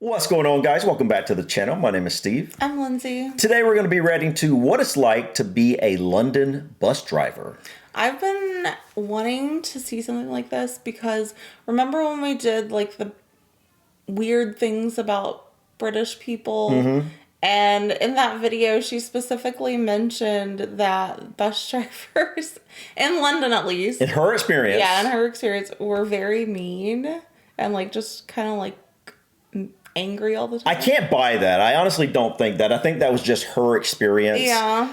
What's going on, guys? Welcome back to the channel. My name is Steve. I'm Lindsay. Today we're going to be reacting to what it's like to be a London bus driver. I've been wanting to see something like this because remember when we did like the weird things about British people? Mm-hmm. And in that video, she specifically mentioned that bus drivers, in London at least. In her experience. Yeah, in her experience, were very mean and like just kind of like angry all the time. I can't buy that. I honestly don't think that. I think that was just her experience. Yeah.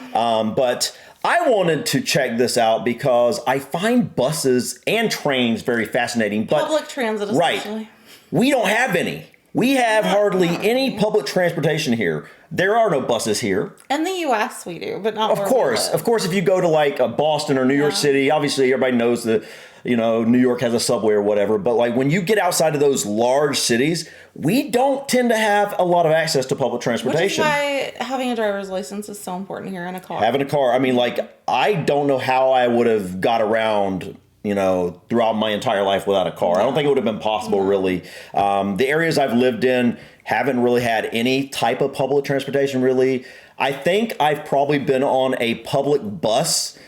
But I wanted to check this out because I find buses and trains very fascinating. But public transit especially. Right. We don't have any. We have hardly any public transportation here. There are no buses here. In the U.S. we do, but not Of course, if you go to like Boston or New York City, obviously everybody knows that, you know, New York has a subway or whatever. But like when you get outside of those large cities, we don't tend to have a lot of access to public transportation. Which is why having a driver's license is so important here in a car. Having a car. I mean, like, I don't know how I would have got around, you know, throughout my entire life without a car. I don't think it would have been possible, really. The areas I've lived in haven't really had any type of public transportation, really. I think I've probably been on a public bus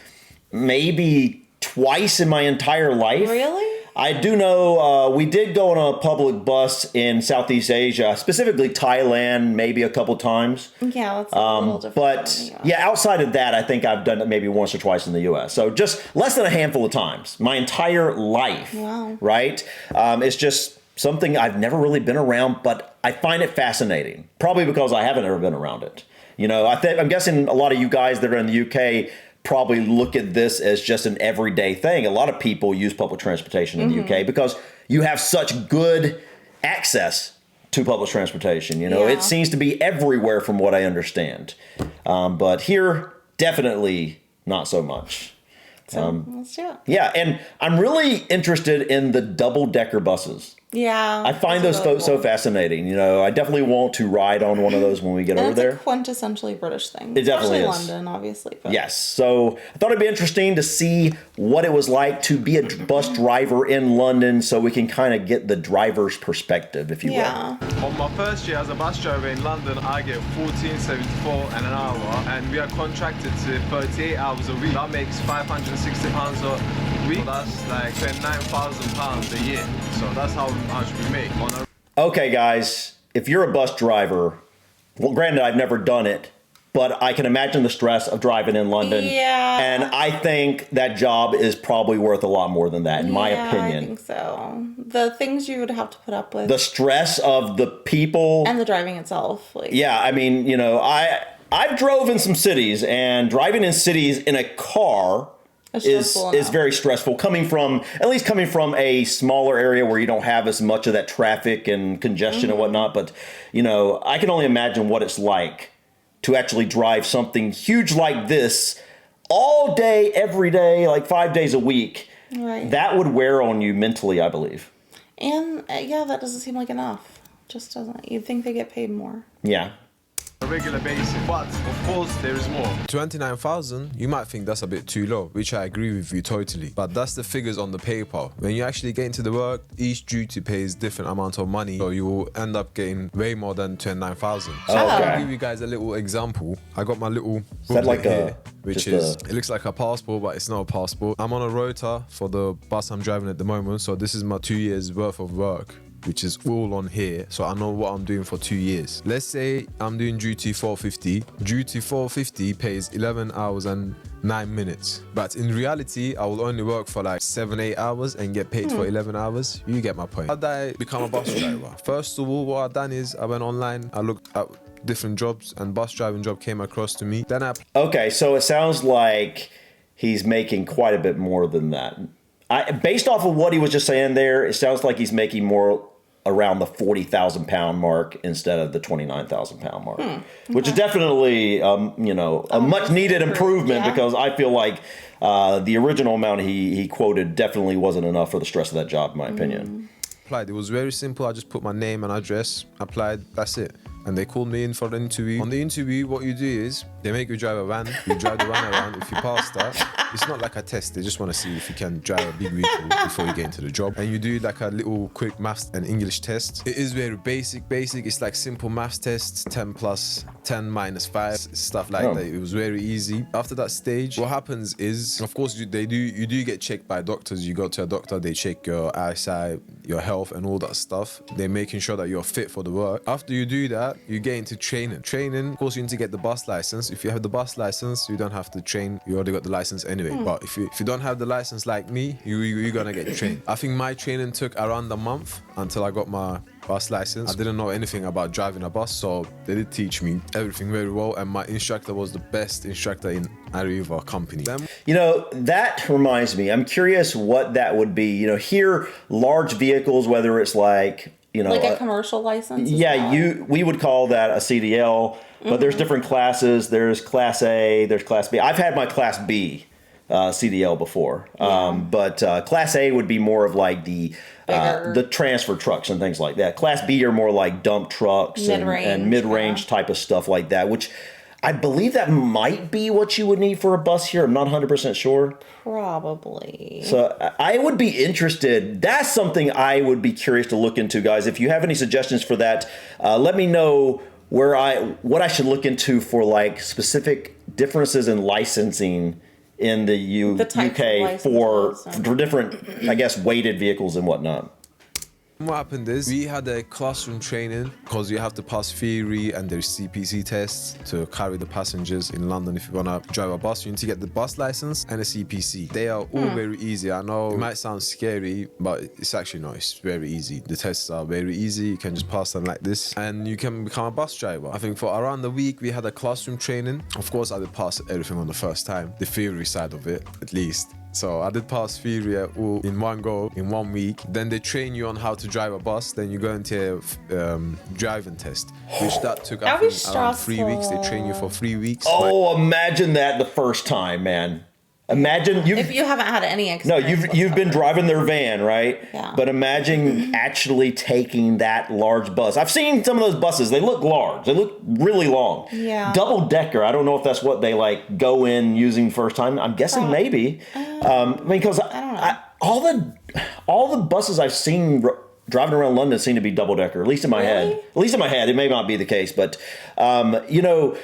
maybe twice in my entire life. Really? I do know we did go on a public bus in Southeast Asia, specifically Thailand, maybe a couple times. Yeah, that's a little different. But yeah, outside of that, I think I've done it maybe once or twice in the U.S. So just less than a handful of times, my entire life. Wow. Right? It's just something I've never really been around, but I find it fascinating. Probably because I haven't ever been around it. You know, I'm guessing a lot of you guys that are in the UK probably look at this as just an everyday thing. A lot of people use public transportation in the UK because you have such good access to public transportation. You know, it seems to be everywhere from what I understand. But here, definitely not so much. So let's do it. Yeah, and I'm really interested in the double-decker buses. Yeah. I find those really so fascinating. You know, I definitely want to ride on one of those when we get over there. It's a quintessentially British thing. It definitely is. London, obviously. But. Yes. So I thought it'd be interesting to see what it was like to be a bus driver in London so we can kind of get the driver's perspective, if you will. On my first year as a bus driver in London, I get £14.74 an hour, and we are contracted to 38 hours a week. That makes £560 a week. That's like £9,000 a year. So that's how much we make on a... Okay, guys, if you're a bus driver, well, granted, I've never done it, but I can imagine the stress of driving in London. Yeah. And I think that job is probably worth a lot more than that, in my opinion. I think so. The things you would have to put up with. The stress of the people. And the driving itself. Like. Yeah, I mean, you know, I've drove in some cities, and driving in cities in a car is very stressful, at least coming from a smaller area where you don't have as much of that traffic and congestion and whatnot. But, you know, I can only imagine what it's like to actually drive something huge like this all day, every day, like 5 days a week. Right. That would wear on you mentally, I believe. And yeah, that doesn't seem like enough. Just doesn't. You'd think they get paid more. Yeah. A regular basis, but of course there is more. 29,000, you might think that's a bit too low, which I agree with you totally. But that's the figures on the paper. When you actually get into the work, each duty pays different amount of money, so you will end up getting way more than 29,000. So I'll give you guys a little example. I got my little booklet here, which is it looks like a passport, but it's not a passport. I'm on a rota for the bus I'm driving at the moment, so this is my 2 years worth of work, which is all on here, so I know what I'm doing for 2 years. Let's say I'm doing duty 450. Duty 450 pays 11 hours and 9 minutes. But in reality, I will only work for like 7-8 hours and get paid for 11 hours. You get my point. How did I become a bus driver? First of all, what I've done is I went online, I looked at different jobs, and bus driving job came across to me. Then Okay, so it sounds like he's making quite a bit more than that. Based off of what he was just saying there, it sounds like he's making more around the £40,000 mark instead of the £29,000 mark, which is definitely, you know, a much needed improvement because I feel like the original amount he quoted definitely wasn't enough for the stress of that job, in my opinion. applied. It was very simple. I just put my name and address, applied, that's it. and they called me in for the interview. On the interview, what you do is they make you drive a van. You drive the van around. If you pass that, it's not like a test. They just want to see if you can drive a big vehicle before you get into the job. And you do like a little quick maths and English test. It is very basic. It's like simple maths tests, 10 plus 10 minus 5, stuff like that. It was very easy. After that stage, what happens is, of course, you do get checked by doctors. You go to a doctor, they check your eyesight, your health, and all that stuff. They're making sure that you're fit for the work. After you do that, you get into training. Training, of course, you need to get the bus license. If you have the bus license, you don't have to train. You already got the license anyway. But if you don't have the license like me, you're gonna get trained. I think my training took around a month until I got my bus license. I didn't know anything about driving a bus, so they did teach me everything very well, and my instructor was the best instructor in Arriva company. You know, that reminds me, I'm curious what that would be. You know, here, large vehicles, whether it's like, you know, like a commercial license. We would call that a CDL, but there's different classes. There's Class A, there's Class B. I've had my Class B CDL before, but Class A would be more of like the transfer trucks and things like that. Class B are more like dump trucks and mid-range type of stuff like that, which I believe that might be what you would need for a bus here. I'm not 100% sure. Probably. So I would be interested. That's something I would be curious to look into, guys. If you have any suggestions for that, let me know what I should look into for like specific differences in licensing in the UK for different, I guess, weighted vehicles and whatnot. What happened is we had a classroom training because you have to pass theory and there's CPC tests to carry the passengers in London. If you want to drive a bus, you need to get the bus license and a CPC. They are all very easy. I know it might sound scary, but it's actually not. It's very easy. The tests are very easy. You can just pass them like this and you can become a bus driver. I think for around the week, we had a classroom training. Of course, I did pass everything on the first time, the theory side of it, at least. So I did pass theory in one go, in 1 week. Then they train you on how to drive a bus. Then you go into a driving test, which that took I think, around 3 weeks. They train you for 3 weeks. Oh, imagine that the first time, man. Imagine if you haven't had any experience. No, you've been driving their van, right? Yeah. But imagine actually taking that large bus. I've seen some of those buses. They look large. They look really long. Yeah. Double decker. I don't know if that's what they like go in using first time. I'm guessing maybe. Because I don't know. all the buses I've seen driving around London seem to be double decker. At least in my head. At least in my head. It may not be the case, but you know.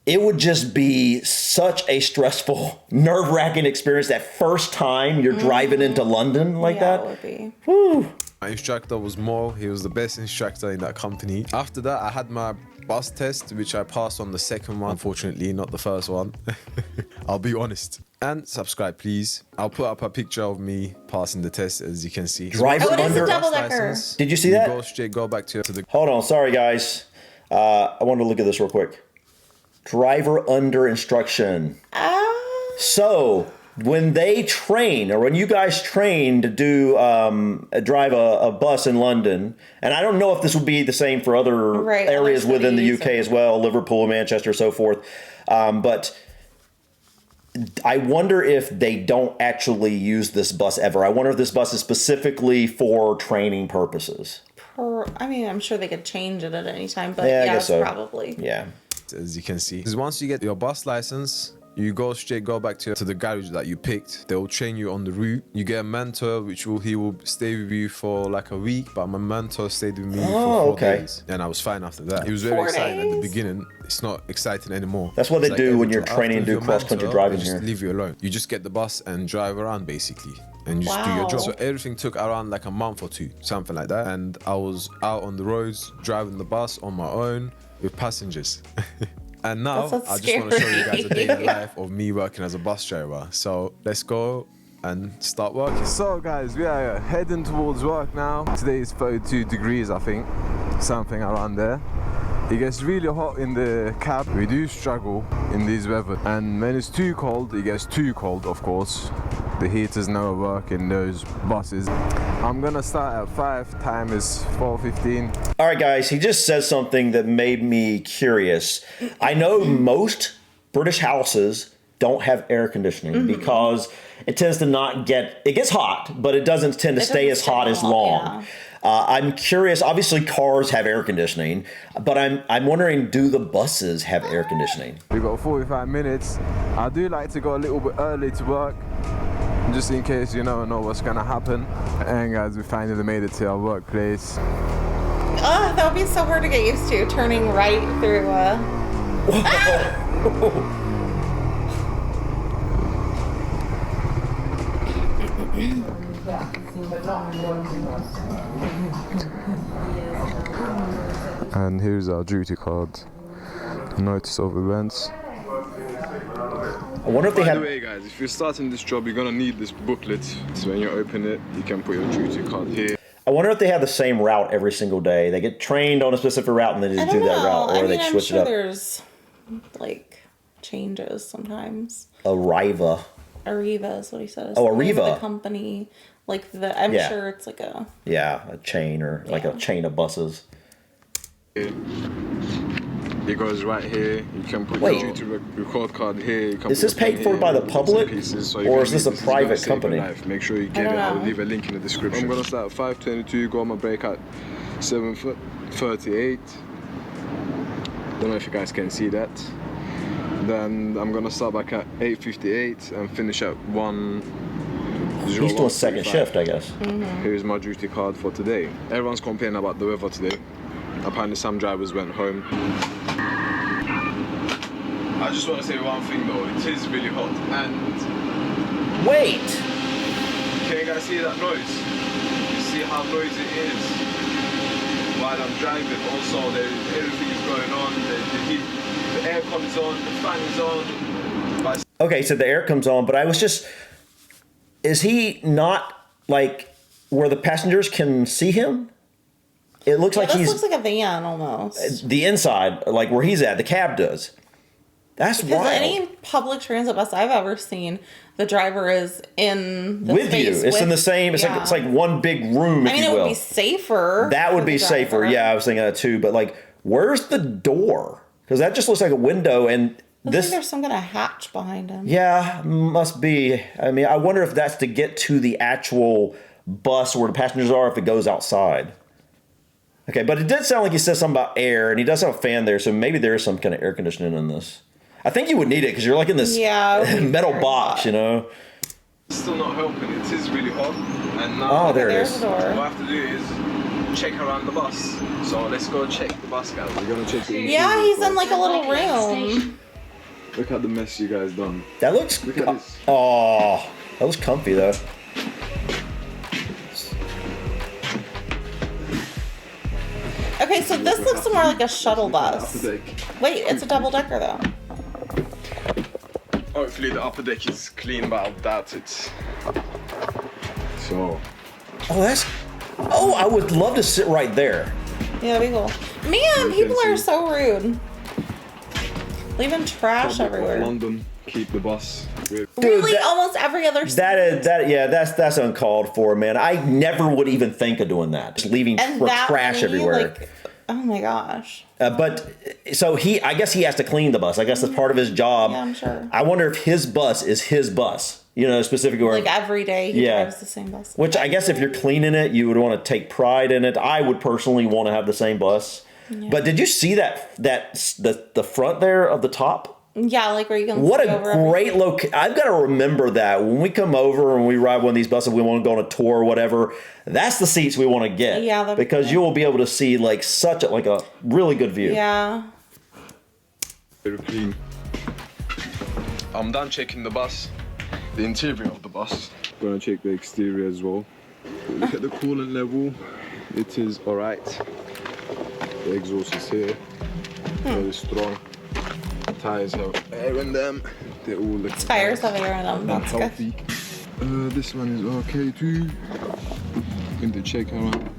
It would just be such a stressful, nerve-wracking experience that first time you're driving into London like that. It would be. Whew. My instructor was Mo. He was the best instructor in that company. After that, I had my bus test, which I passed on the second one. Unfortunately, not the first one. I'll be honest. And subscribe, please. I'll put up a picture of me passing the test, as you can see. Driver it is under a double-decker. Did you see that? Go back to the... Hold on. Sorry, guys. I wanted to look at this real quick. Driver under instruction. So when they train, or when you guys train to do drive a bus in London, and I don't know if this would be the same for other areas within the UK as well, Liverpool, Manchester, so forth, but I wonder if they don't actually use this bus ever. I wonder if this bus is specifically for training purposes. I mean, I'm sure they could change it at any time, but I guess so. probably. Yeah. As you can see, because once you get your bus license, you go back to the garage that you picked. They'll train you on the route. You get a mentor, he will stay with you for like a week, but my mentor stayed with me for 4 days, and I was fine after that. It was very exciting at the beginning. It's not exciting anymore. That's what they do when you're training to do cross-country driving here. Just leave you alone. You just get the bus and drive around basically, and you just do your job. So everything took around like a month or two, something like that. And I was out on the roads driving the bus on my own with passengers. And now I just want to show you guys a day in the life of me working as a bus driver. So let's go and start working. So guys, we are heading towards work now. Today is 32 degrees, I think, something around there. It gets really hot in the cab. We do struggle in this weather, and when it's too cold, it gets too cold, of course. The heaters never work in those buses. I'm gonna start at 5, time is 4:15. All right, guys, he just said something that made me curious. I know most British houses don't have air conditioning because it tends to it gets hot, but it doesn't tend to stay as hot as long. I'm curious. Obviously, cars have air conditioning, but I'm wondering, do the buses have air conditioning? We've got 45 minutes. I do like to go a little bit early to work, just in case you never know what's gonna happen. And guys, we finally made it to our workplace. Oh, that would be so hard to get used to, turning right through And here's our duty card. Notice of events. I wonder if they By have. the way, guys, if you're starting this job, you're gonna need this booklet. So when you open it, you can put your duty card here. I wonder if they have the same route every single day. They get trained on a specific route and they just do that route, or they switch it up. There's like changes sometimes. Arriva. Arriva is what he says. Oh, The name of Arriva. The company, like I'm Yeah. sure it's like a. Yeah, a chain or like a Yeah. chain of buses. It goes right here. You can put Wait. your duty record card here. You can Is put this your pen paid for here, by the bits and public, pieces. So or you're gonna is this need a It's gonna private save your company? life. Make sure you get don't it. I'll know. leave a link in the description. I'm gonna start at 5:22. Go on my break at 7:38. Don't know if you guys can see that. Then I'm gonna start back at 8:58 and finish at 1. He's doing second shift, I guess. Here's my duty card for today. Everyone's complaining about the weather today. Apparently some drivers went home. I just want to say one thing though, it is really hot. And Wait! can you guys see that noise? You see how noisy it is while I'm driving. Also, everything is going on. The aircon is on, the fan is on. But Okay, so the air comes on, but I was just. Is he not like where the passengers can see him? It looks like This he's looks like a van almost. the inside, like where he's at, the cab does. That's Because wild. any public transit bus I've ever seen, the driver is in the With you. space It's in with- the same, it's yeah. like one big room, if I mean, you it will. would be safer. That would for be the safer. driver. Yeah, I was thinking that too. But like, where's the door? Because that just looks like a window, and Looks like this. there's some kind of hatch behind him. Yeah, must be. I mean, I wonder if that's to get to the actual bus where the passengers are. If it goes outside. Okay, but it did sound like he said something about air, and he does have a fan there, so maybe there is some kind of air conditioning in this. I think you would need it because you're like in this Yeah, it would be metal very box, hot. you know. it's still not helping. It is really hot. And now Oh, there it There's is. the door. what I have to do is check around the bus. So let's go check the bus, guys. We're gonna check the Yeah, he's in like a little room. Look at the mess you guys done. That looks. Look at this. Oh, that was comfy though. Okay, so this looks more like a shuttle bus. Wait, it's a double decker though. Hopefully the upper deck is clean, but I doubt it. So Oh, that's. Oh, I would love to sit right there. Yeah, that'd be cool. Man, people are see. so rude. Leaving trash public of everywhere. London, keep the bus. With Really, that- almost every other That's uncalled for, man. I never would even think of doing that. Just leaving and that trash many, everywhere. Like, oh my gosh. But so I guess he has to clean the bus. I guess that's part of his job. Yeah, I'm sure. I wonder if his bus is his bus. You know, specifically where. Like every day he Yeah. drives the same bus. Which I guess if you're cleaning it, you would want to take pride in it. I would personally want to have the same bus. Yeah. But did you see the front there of the top? Yeah, like where you can What see a over everything. great location. I've got to remember that when we come over and we ride one of these buses, we want to go on a tour or whatever. That's the seats we want to get. Yeah, that'd be because good. you will be able to see like a really good view. Yeah. very clean. I'm done checking the bus, the interior of the bus. Gonna check the exterior as well. Look at the coolant level. It is alright. The exhaust is here. Very strong. Tires have air in them. They all look Tires have air in them. and That's good. healthy. This one is okay too. Going to check around.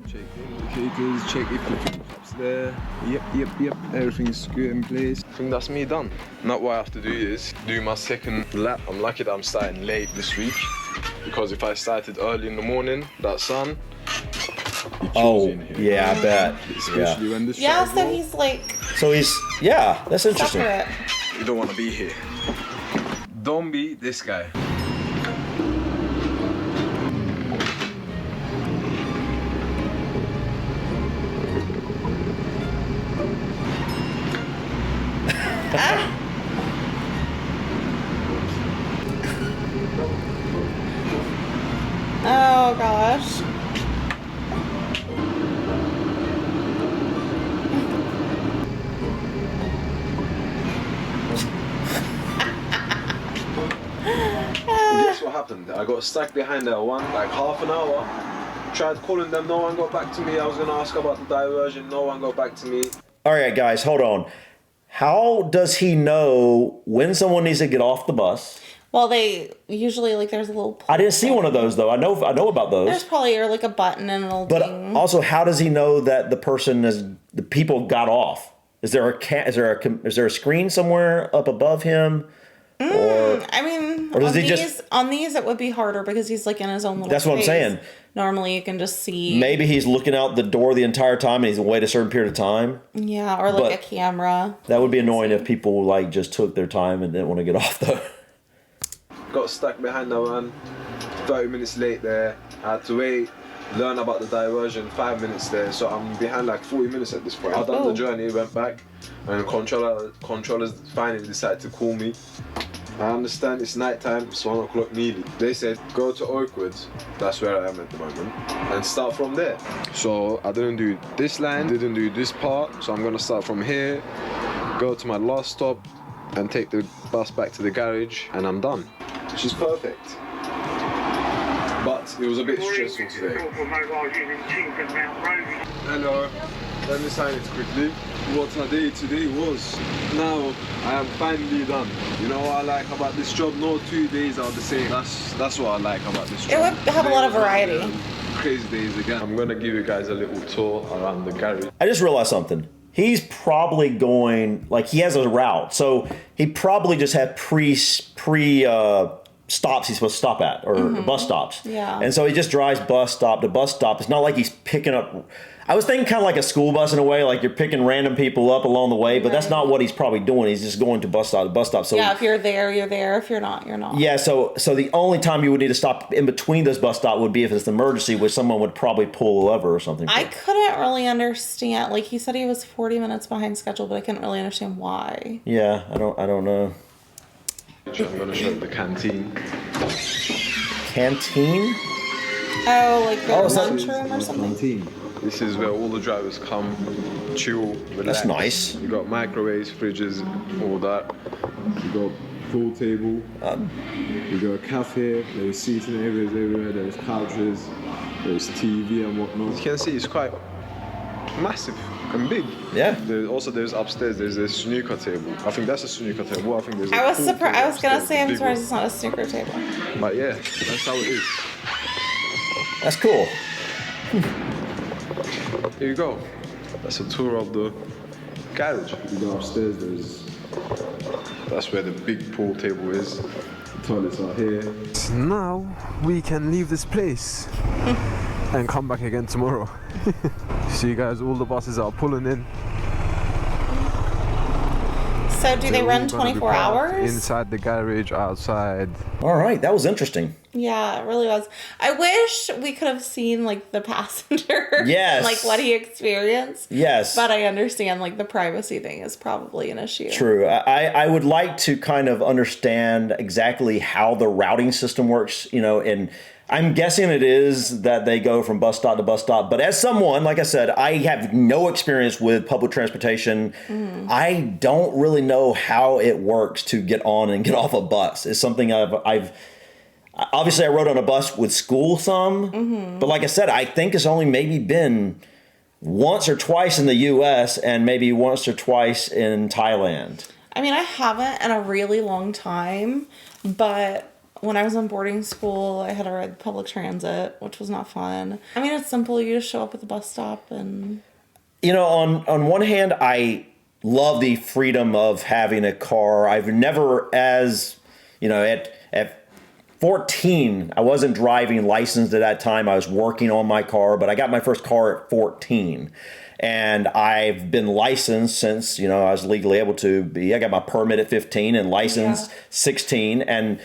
Check the indicators. Check if the fuel cap's there. Yep. Everything is good in place. I think that's me done. Now what I have to do is do my second lap. I'm lucky that I'm starting late this week because if I started early in the morning, that sun. it kills Oh, you in here. yeah, I bet. Especially when this Yeah, shot so roll, he's like So that's interesting. separate. you don't want to be here. Don't be this guy. I got stuck behind that one, like half an hour. Tried calling them, no one got back to me. I was gonna ask about the diversion, no one got back to me. All right, guys, hold on. How does he know when someone needs to get off the bus? Well, they usually, like, there's a little... I didn't see one of those, though. I know about those. There's probably like a button and it'll But ding. also, how does he know that the people got off? Is there a screen somewhere up above him? Or I mean, or does on he these, just- on these it would be harder because he's like in his own little That's what I'm space. saying. Normally you can just see. maybe he's looking out the door the entire time and he's wait a certain period of time? Yeah, or like But- a camera. That would be annoying if people like just took their time and didn't want to get off though. Got stuck behind the van, 30 minutes late there. I had to wait, learn about the diversion, 5 minutes there. So I'm behind like 40 minutes at this point. I've done the journey, went back, and controllers finally decided to call me. I understand it's night time, it's 1 o'clock nearly. They said, go to Oakwood, that's where I am at the moment, and start from there. So I didn't do this line, didn't do this part, so I'm gonna start from here, go to my last stop, and take the bus back to the garage, and I'm done. Which is perfect. But it was a bit stressful today. Hello, let me sign it quickly. What I did today was, now I am finally done. You know what I like about this job? No 2 days are the same. That's what I like about this job. It would have a lot of variety. Crazy days again. I'm gonna give you guys a little tour around the garage. I just realized something. He's probably going like he has a route, so he probably just had pre stops he's supposed to stop at or bus stops. Yeah. And so he just drives bus stop to bus stop. It's not like he's picking up. I was thinking kind of like a school bus in a way, like you're picking random people up along the way, but that's not what he's probably doing. He's just going to bus stop to bus stop. So Yeah, if you're there, you're there. If you're not, you're not. yeah, so the only time you would need to stop in between those bus stops would be if it's an emergency, which someone would probably pull a lever or something. I couldn't really understand. Like he said, he was 40 minutes behind schedule, but I couldn't really understand why. Yeah, I don't know. I'm gonna show you the canteen. Canteen? Oh, like the Oh, is that- lunchroom or something. Canteen. This is where all the drivers come, chill, relax. That's nice. You got microwaves, fridges, all that. You got pool table. You got a cafe. There's seating areas everywhere. There's couches. There's TV and whatnot. You can see it's quite massive and big. Yeah. There's upstairs. There's a snooker table. I think that's a snooker table. I think there's. I was pool surprised. table I was gonna upstairs, say I'm big surprised one. it's not a snooker table. But yeah, that's how it is. That's cool. Here you go. That's a tour of the garage. You go upstairs, that's where the big pool table is. The toilets are here. Now we can leave this place and come back again tomorrow. See guys, all the buses are pulling in. So do they They're run all gonna be 24 parked hours? inside the garage, outside. All right, that was interesting. Yeah, it really was. I wish we could have seen like the passenger. Yes. Like what he experienced. Yes. But I understand like the privacy thing is probably an issue. True. I would like to kind of understand exactly how the routing system works, and I'm guessing it is that they go from bus stop to bus stop. But as someone, like I said, I have no experience with public transportation. I don't really know how it works to get on and get off a bus. It's something I've obviously I rode on a bus with school some, but like I said, I think it's only maybe been once or twice in the U.S. and maybe once or twice in Thailand. I mean, I haven't in a really long time, but when I was in boarding school, I had to ride public transit, which was not fun. I mean, it's simple. You just show up at the bus stop and... On one hand, I love the freedom of having a car. I've never, at 14, I wasn't driving licensed at that time. I was working on my car, but I got my first car at 14. And I've been licensed since, I was legally able to be. I got my permit at 15 and licensed 16. And,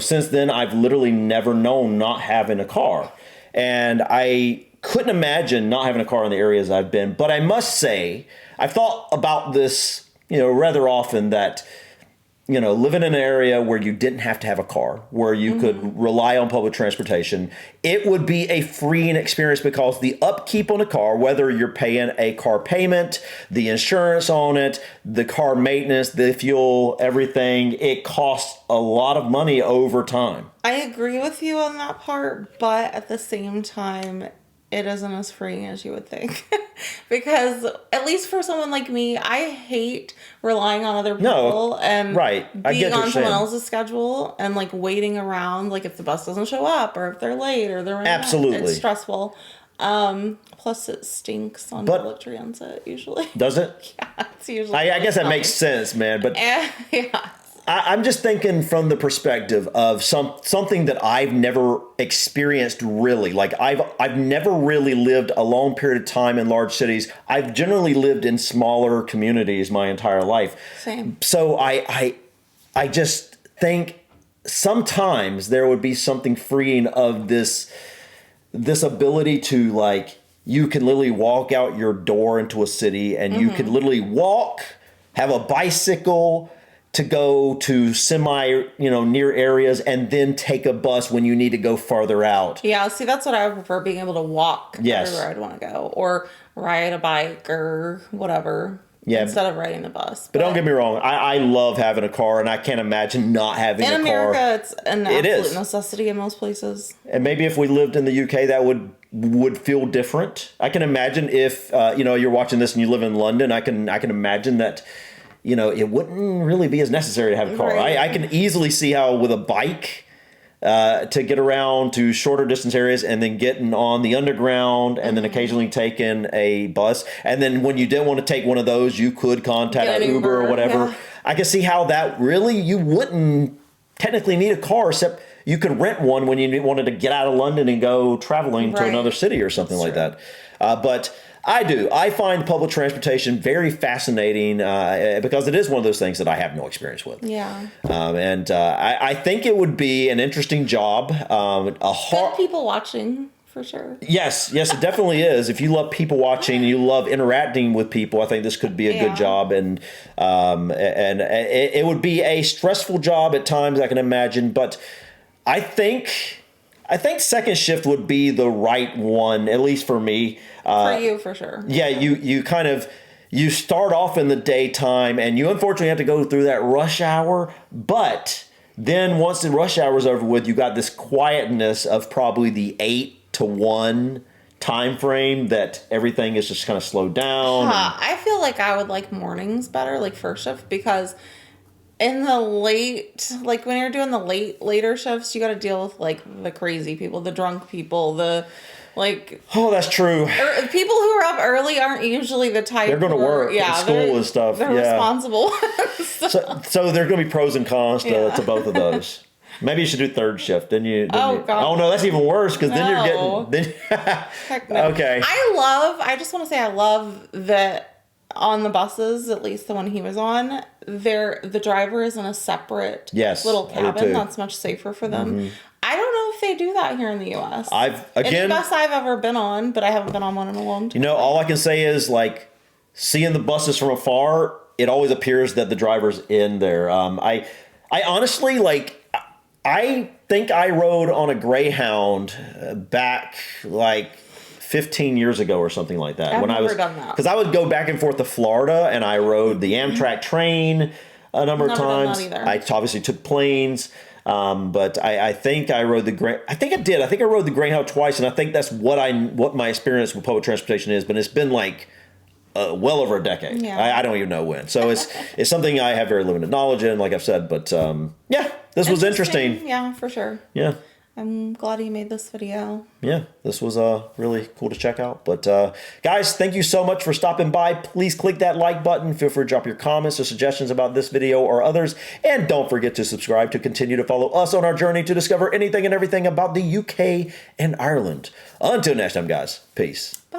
since then, I've literally never known not having a car. And I couldn't imagine not having a car in the areas I've been. But I must say, I've thought about this, rather often that, living in an area where you didn't have to have a car, where you could rely on public transportation, it would be a freeing experience because the upkeep on a car, whether you're paying a car payment, the insurance on it, the car maintenance, the fuel, everything, it costs a lot of money over time. I agree with you on that part, but at the same time, it isn't as freeing as you would think. Because at least for someone like me, I hate relying on other people and being on someone else's schedule and like waiting around, like if the bus doesn't show up or if they're late or they're running Absolutely. Out. It's stressful. Plus it stinks on public transit usually. Does it? Yeah, it's usually. I guess that makes sense, man. But yeah. I'm just thinking from the perspective of something that I've never experienced really. Like I've never really lived a long period of time in large cities. I've generally lived in smaller communities my entire life. Same. So I just think sometimes there would be something freeing of this ability to like, you can literally walk out your door into a city and you can literally walk, have a bicycle, to go to near areas and then take a bus when you need to go farther out. Yeah, see, that's what I would prefer, being able to walk everywhere I'd want to go or ride a bike or whatever instead of riding the bus. But don't get me wrong, I love having a car and I can't imagine not having a car. In America, it's an absolute necessity in most places. And maybe if we lived in the UK, that would feel different. I can imagine if, you're watching this and you live in London, I can imagine that it wouldn't really be as necessary to have a car. Right. I can easily see how with a bike to get around to shorter distance areas and then getting on the underground and then occasionally taking a bus. And then when you didn't want to take one of those, you could contact an Uber or whatever. Yeah. I can see how that really, you wouldn't technically need a car, except you could rent one when you wanted to get out of London and go traveling to another city or something like that. But I find public transportation very fascinating because it is one of those things that I have no experience with. Yeah. I think it would be an interesting job. Good people watching, for sure. Yes, it definitely is. If you love people watching and you love interacting with people, I think this could be a good job. And it would be a stressful job at times, I can imagine. But I think second shift would be the right one, at least for me. For you, for sure. Yeah, you start off in the daytime and you unfortunately have to go through that rush hour. But then once the rush hour is over with, you got this quietness of probably the 8 to 1 time frame that everything is just kind of slowed down. I feel like I would like mornings better, like first shift, because in the late, like when you're doing the later shifts, you got to deal with like the crazy people, the drunk people, the like. Oh, that's true. People who are up early aren't usually the type. They're going to work at school and stuff. They're responsible. so there's going to be pros and cons to both of those. Maybe you should do third shift. God. Oh no, that's even worse because then you're getting. Heck no. Okay. I just want to say I love that on the buses, at least the one he was on, the driver is in a separate little cabin that's much safer for them. Mm-hmm. I don't know if they do that here in the U.S. Any bus I've ever been on, but I haven't been on one in a long time. All I can say is like seeing the buses from afar, it always appears that the driver's in there. I honestly I think I rode on a Greyhound back like 15 years ago or something like that. I've never done that. Because I would go back and forth to Florida and I rode the Amtrak train a number of times. I obviously took planes. But I think I rode I think I did. I think I rode the Greyhound twice, and I think that's what my experience with public transportation is. But it's been like well over a decade. Yeah. I don't even know when. So it's something I have very limited knowledge in, like I've said. But this was interesting. Yeah, for sure. Yeah. I'm glad he made this video. Yeah, this was really cool to check out. But guys, thank you so much for stopping by. Please click that like button. Feel free to drop your comments or suggestions about this video or others. And don't forget to subscribe to continue to follow us on our journey to discover anything and everything about the UK and Ireland. Until next time, guys. Peace. Bye.